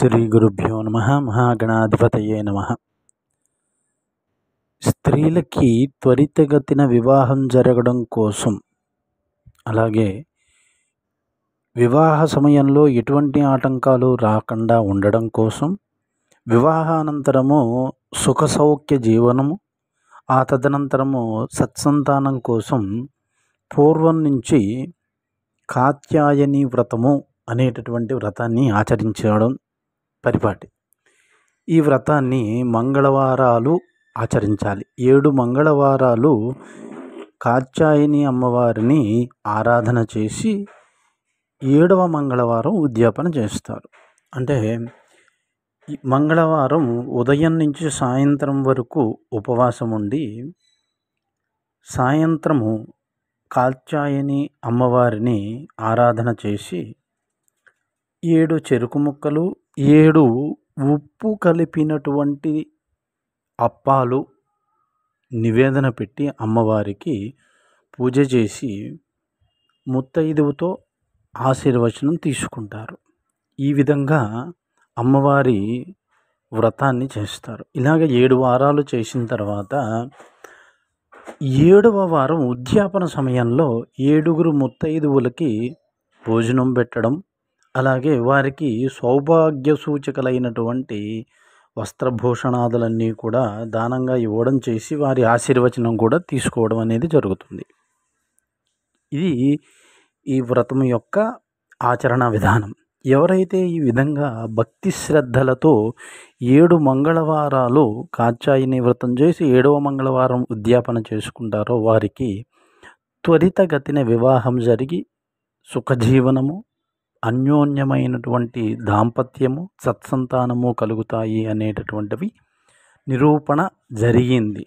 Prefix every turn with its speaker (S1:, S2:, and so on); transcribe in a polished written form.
S1: శ్రీ గురుభ్యో నమ. మహాగణాధిపతయే నమ. స్త్రీలకి త్వరితగతిన వివాహం జరగడం కోసం, అలాగే వివాహ సమయంలో ఎటువంటి ఆటంకాలు రాకుండా ఉండడం కోసం, వివాహానంతరము సుఖ సౌఖ్య జీవనము, ఆ తదనంతరము సత్సంతానం కోసం పూర్వం నుంచి కాత్యాయని వ్రతము అనేటటువంటి వ్రతాన్ని ఆచరించడం పరిపాటి. ఈ వ్రతాన్ని మంగళవారాలు ఆచరించాలి. 7 మంగళవారాలు కాత్యాయని అమ్మవారిని ఆరాధన చేసి 7వ మంగళవారం ఉద్యాపన చేస్తారు. అంటే ఈ మంగళవారం ఉదయం నుంచి సాయంత్రం వరకు ఉపవాసం ఉండి, సాయంత్రము కాత్యాయని అమ్మవారిని ఆరాధన చేసి 7 చెరుకు ముక్కలు, 7 ఉప్పు కలిపినటువంటి అప్పాలు నివేదన పెట్టి అమ్మవారికి పూజ చేసి ముత్తైదువుతో ఆశీర్వచనం తీసుకుంటారు. ఈ విధంగా అమ్మవారి వ్రతాన్ని చేస్తారు. ఇలాగ 7 వారాలు చేసిన తర్వాత 7వ వారం ఉద్యాపన సమయంలో 7 ముత్తైదువులకి భోజనం పెట్టడం, అలాగే వారికి సౌభాగ్య సూచకలైనటువంటి వస్త్రభూషణాదులన్నీ కూడా దానంగా ఇవ్వడం చేసి వారి ఆశీర్వచనం కూడా తీసుకోవడం అనేది జరుగుతుంది. ఇది ఈ వ్రతం యొక్క ఆచరణ విధానం. ఎవరైతే ఈ విధంగా భక్తి శ్రద్ధలతో 7 మంగళవారాలు కాత్యాయని వ్రతం చేసి 7వ మంగళవారం ఉద్యాపన చేసుకుంటారో వారికి త్వరితగతిన వివాహం జరిగి సుఖజీవనము, అన్యోన్యమైనటువంటి దాంపత్యము, సత్సంతానము కలుగుతాయి అనేటటువంటివి నిరూపణ జరిగింది.